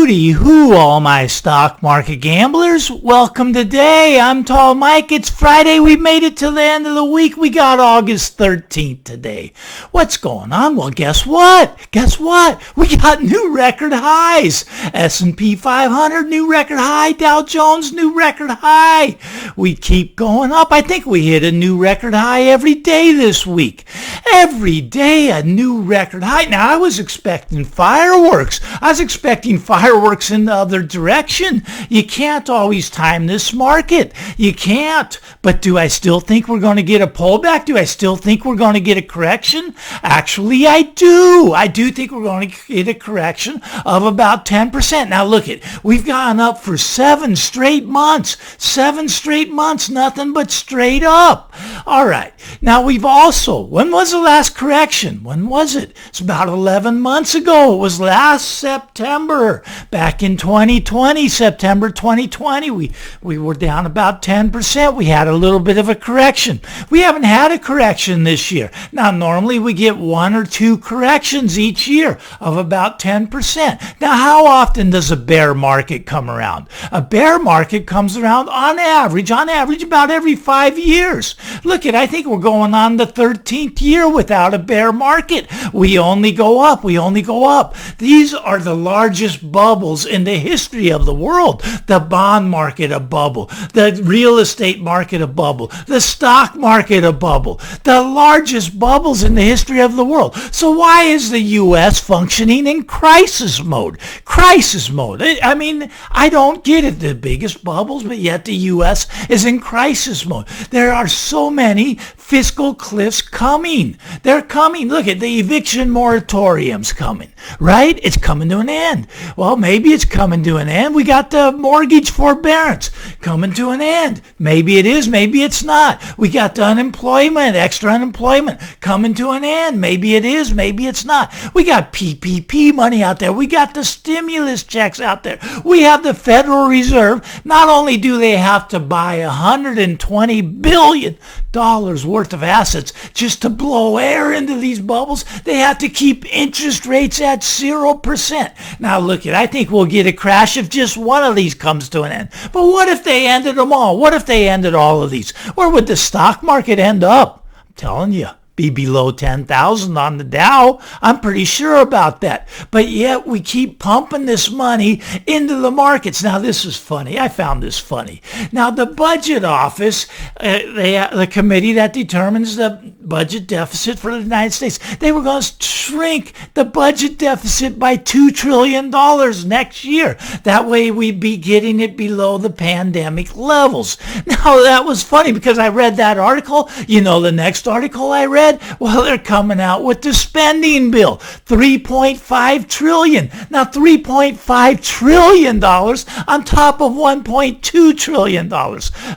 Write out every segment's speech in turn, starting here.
Hooty-hoo, all my stock market gamblers. Welcome today. I'm Tall Mike. It's Friday. We made it to the end of the week. We got August 13th today. What's going on? Well, guess what? We got new record highs. S&P 500, new record high. Dow Jones, new record high. We keep going up. I think we hit a new record high every day this week. Every day a new record high. Now, I was expecting fireworks. I was expecting fireworks in the other direction. You can't always time this market. You can't. But do I still think we're going to get a pullback? Do I still think we're going to get a correction? Actually, I do. I do think we're going to get a correction of about 10%. Now, look it. We've gone up for 7 straight months. 7 straight months, nothing but straight up. All right. Now, we've also, when was the last correction? When was it? It's about 11 months ago. It was last September. Back in 2020, September 2020, we were down about 10%. We had a little bit of a correction. We haven't had a correction this year. Now, normally we get 1 or 2 corrections each year of about 10%. Now, how often does a bear market come around? A bear market comes around on average about every 5 years. Look at, I think we're going on the 13th year without a bear market. We only go up. These are the largest bubbles in the history of the world. The bond market, a bubble. The real estate market, a bubble. The stock market, a bubble. The largest bubbles in the history of the world. So why is the U.S. functioning in crisis mode? I mean, I don't get it. The biggest bubbles, but yet the U.S. is in crisis mode. There are so many fiscal cliffs coming. They're coming. Look at the eviction moratorium's coming, right? It's coming to an end. Well, maybe it's coming to an end. We got the mortgage forbearance coming to an end. Maybe it is, maybe it's not. We got the unemployment, extra unemployment coming to an end. Maybe it is, maybe it's not. We got PPP money out there. We got the stimulus checks out there. We have the Federal Reserve. Not only do they have to buy $120 billion worth of assets just to blow air into these bubbles, they have to keep interest rates at 0%. Now look I think we'll get a crash if just one of these comes to an end. But what if they ended them all? What if they ended all of these? Where would the stock market end up? I'm telling you. Be below 10,000 on the Dow. I'm pretty sure about that. But yet we keep pumping this money into the markets. Now this is funny. I found this funny. Now the budget office, the committee that determines the budget deficit for the United States, they were going to shrink the budget deficit by $2 trillion next year. That way we'd be getting it below the pandemic levels. Now that was funny because I read that article. You know the next article I read? Well, they're coming out with the spending bill, $3.5 trillion. Now, $3.5 trillion on top of $1.2 trillion.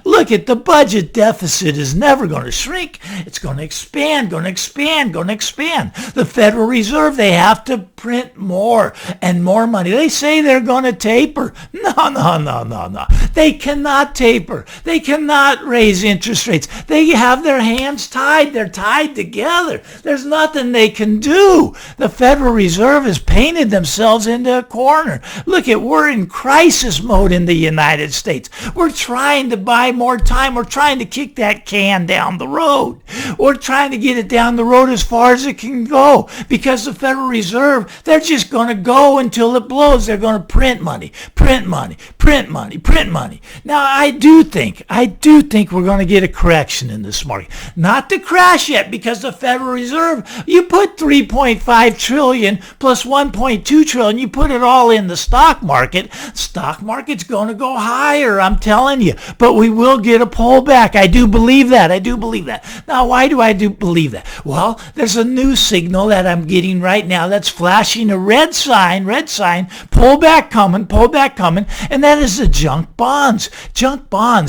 Look at the budget deficit is never going to shrink. It's going to expand. The Federal Reserve, they have to print more and more money. They say they're going to taper. No. They cannot taper. They cannot raise interest rates. They have their hands tied. They're tied together. There's nothing they can do. The Federal Reserve has painted themselves into a corner. Look we're in crisis mode in the United States. We're trying to buy more time. We're trying to kick that can down the road. We're trying to get it down the road as far as it can go because the Federal Reserve, they're just going to go until it blows. They're going to print money. Now, I do think we're going to get a correction in this market. Not to crash yet because the Federal Reserve, you put $3.5 trillion plus $1.2 trillion, you put it all in the stock market. Stock market's going to go higher, I'm telling you. But we will get a pullback. I do believe that. Now, why do I believe that? Well, there's a new signal that I'm getting right now that's flashing a red sign, pullback coming, and that is the junk bonds.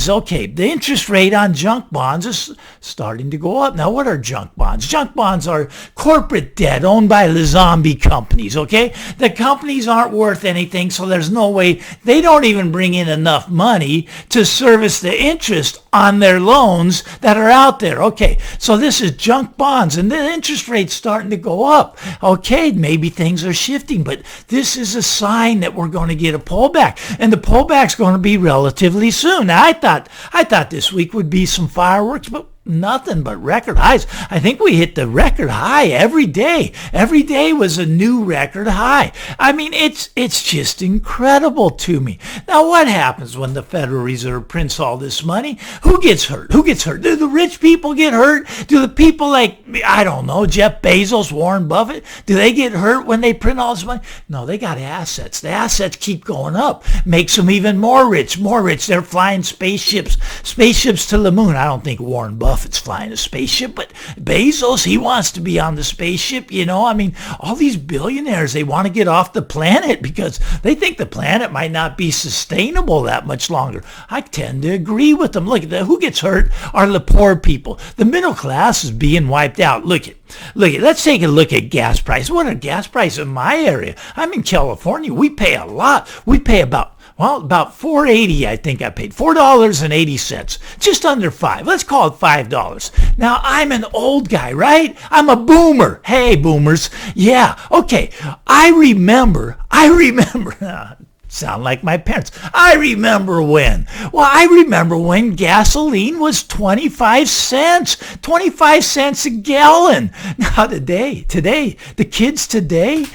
Okay, the interest rate on junk bonds is starting to go up. Now, what are junk bonds? Junk bonds are corporate debt owned by the zombie companies, okay? The companies aren't worth anything, so there's no way, they don't even bring in enough money to service the interest on their loans that are out there. Okay, so this is junk bonds, and the interest rate's starting to go up. Okay, maybe things are shifting, but this is a sign sign that we're going to get a pullback, and the pullback's going to be relatively soon. Now, I thought this week would be some fireworks, but nothing but record highs. I think we hit the record high every day. Every day was a new record high. I mean, it's just incredible to me. Now, what happens when the Federal Reserve prints all this money? Who gets hurt? Who gets hurt? Do the rich people get hurt? Do the people like, I don't know, Jeff Bezos, Warren Buffett, do they get hurt when they print all this money? No, they got assets. The assets keep going up. Makes them even more rich, more rich. They're flying spaceships to the moon. I don't think Warren Buffett's flying a spaceship, but Bezos, he wants to be on the spaceship, I mean, all these billionaires, they want to get off the planet because they think the planet might not be sustainable that much longer. I tend to agree with them. Look, who gets hurt are the poor people. The middle class is being wiped out. Look, let's take a look at gas prices. What are gas prices in my area? I'm in California. We pay a lot. We pay about $4.80, I think I paid. $4.80. Just under $5. Let's call it $5. Now, I'm an old guy, right? I'm a boomer. Hey, boomers. Yeah, okay. I remember, sound like my parents. I remember when gasoline was 25 cents. 25 cents a gallon. Now, today, the kids today,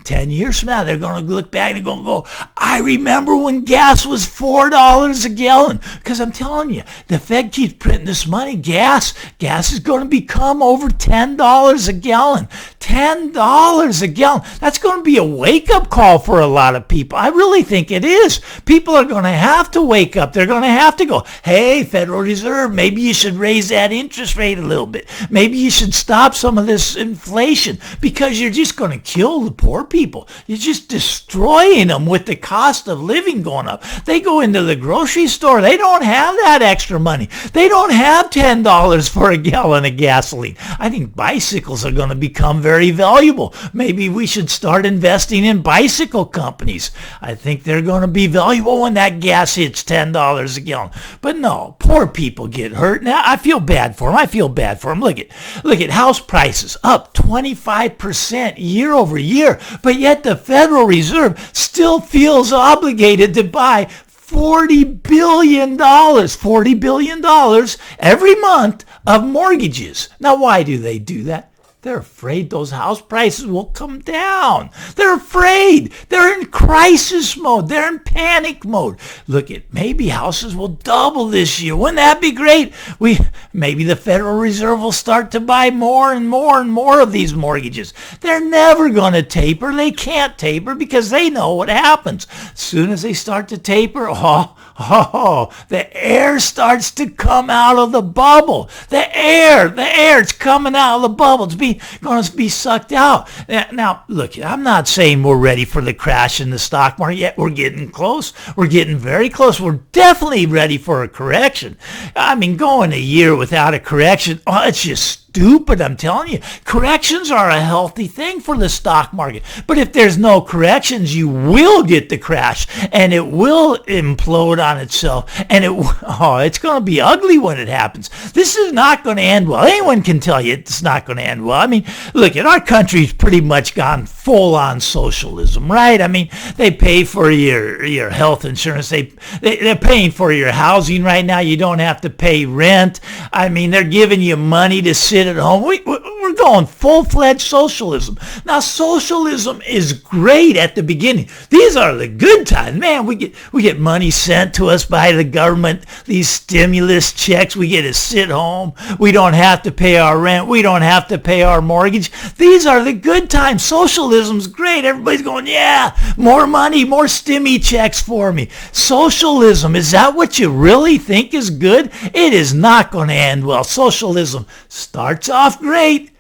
10 years from now, they're going to look back and they're going to go, I remember when gas was $4 a gallon. Because I'm telling you, the Fed keeps printing this money. Gas is going to become over $10 a gallon. $10 a gallon. That's going to be a wake-up call for a lot of people. I really think it is. People are going to have to wake up. They're going to have to go, hey, Federal Reserve, maybe you should raise that interest rate a little bit. Maybe you should stop some of this inflation because you're just going to kill the poor people. You're just destroying them with the cost of living going up. They go into the grocery store. They don't have that extra money. They don't have $10 for a gallon of gasoline. I think bicycles are going to become very valuable. Maybe we should start investing in bicycle companies. I think they're going to be valuable when that gas hits $10 a gallon. But no, poor people get hurt. Now, I feel bad for them. Look at house prices up 25% year over year. But yet the Federal Reserve still feels obligated to buy $40 billion every month of mortgages. Now, why do they do that? They're afraid those house prices will come down. They're afraid. They're in crisis mode. They're in panic mode. Look, maybe houses will double this year. Wouldn't that be great? Maybe the Federal Reserve will start to buy more and more and more of these mortgages. They're never going to taper. They can't taper because they know what happens. As soon as they start to taper, the air starts to come out of the bubble. The air, it's coming out of the bubble. It's going to be sucked out. Now, look, I'm not saying we're ready for the crash in the stock market yet. We're getting close. We're getting very close. We're definitely ready for a correction. I mean, going a year without a correction, it's just stupid, I'm telling you. Corrections are a healthy thing for the stock market. But if there's no corrections, you will get the crash, and it will implode on itself, and it's going to be ugly when it happens. This is not going to end well. Anyone can tell you it's not going to end well. I mean, look, our country's pretty much gone full-on socialism, right? I mean, they pay for your health insurance. They're paying for your housing right now. You don't have to pay rent. I mean, they're giving you money to sit at home. We're going full-fledged socialism. Now, socialism is great at the beginning. These are the good times. Man, we get money sent to us by the government, these stimulus checks. We get to sit home. We don't have to pay our rent. We don't have to pay our mortgage. These are the good times. Socialism's great. Everybody's going, yeah, more money, more stimmy checks for me. Socialism, is that what you really think is good? It is not going to end well. Socialism starts off great,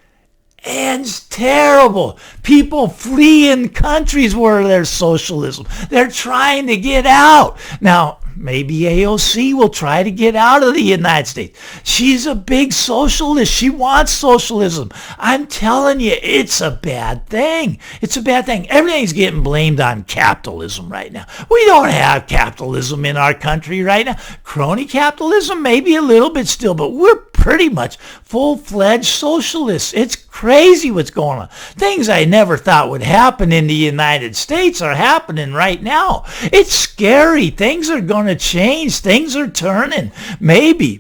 ends terrible. People flee in countries where there's socialism. They're trying to get out. Now, maybe AOC will try to get out of the United States. She's a big socialist. She wants socialism. I'm telling you, it's a bad thing. It's a bad thing. Everything's getting blamed on capitalism right now. We don't have capitalism in our country right now. Crony capitalism, maybe a little bit still, but we're pretty much full-fledged socialists. It's crazy what's going on. Things I never thought would happen in the United States are happening right now. It's scary. Things are going to change. Things are turning. Maybe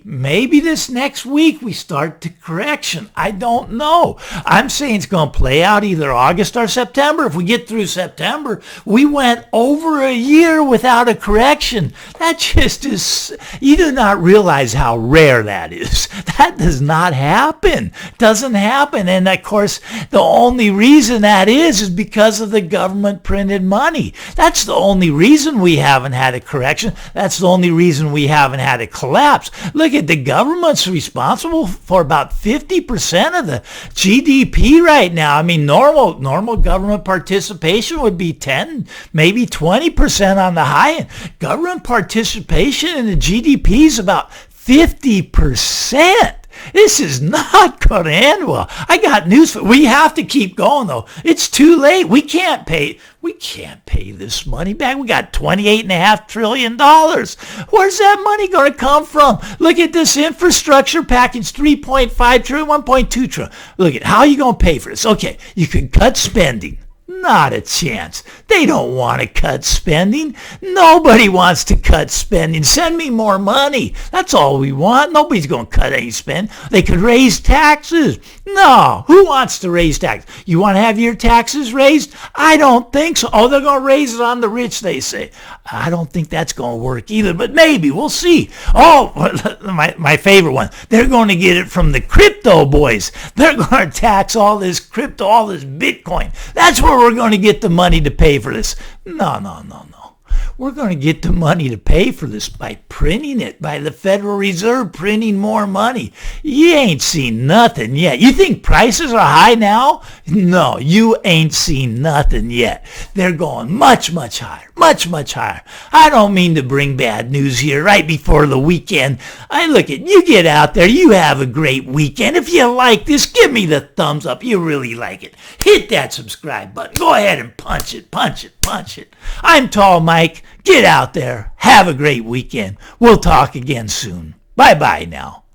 this next week we start the correction. I don't know. I'm saying it's going to play out either August or September. If we get through September, we went over a year without a correction. That just is, you do not realize how rare that is. That does not happen. Doesn't happen. And of course, the only reason that is because of the government printed money. That's the only reason we haven't had a correction. That's the only reason we haven't had a collapse. Look at the government's responsible for about 50% of the GDP right now. I mean, normal government participation would be 10, maybe 20% on the high end. Government participation in the GDP is about 50%. This is not going to end well. I got news for you. We have to keep going, though. It's too late. We can't pay this money back. We got $28.5 trillion. Where's that money going to come from? Look at this infrastructure package, $3.5 trillion, $1.2 trillion. Look at how are you going to pay for this? Okay, you can cut spending. Not a chance. They don't want to cut spending. Nobody wants to cut spending. Send me more money. That's all we want. Nobody's going to cut any spend. They could raise taxes. No. Who wants to raise taxes? You want to have your taxes raised? I don't think so. Oh, they're going to raise it on the rich, they say. I don't think that's going to work either, but maybe. We'll see. Oh, my favorite one. They're going to get it from the crypto boys. They're going to tax all this crypto, all this Bitcoin. That's where we're going to get the money to pay for this. No. We're going to get the money to pay for this by printing it, by the Federal Reserve printing more money. You ain't seen nothing yet. You think prices are high now? No, you ain't seen nothing yet. They're going much higher, much higher. I don't mean to bring bad news here right before the weekend. You get out there, you have a great weekend. If you like this, give me the thumbs up. You really like it. Hit that subscribe button. Go ahead and punch it. I'm Tall Mike. Get out there. Have a great weekend. We'll talk again soon. Bye-bye now.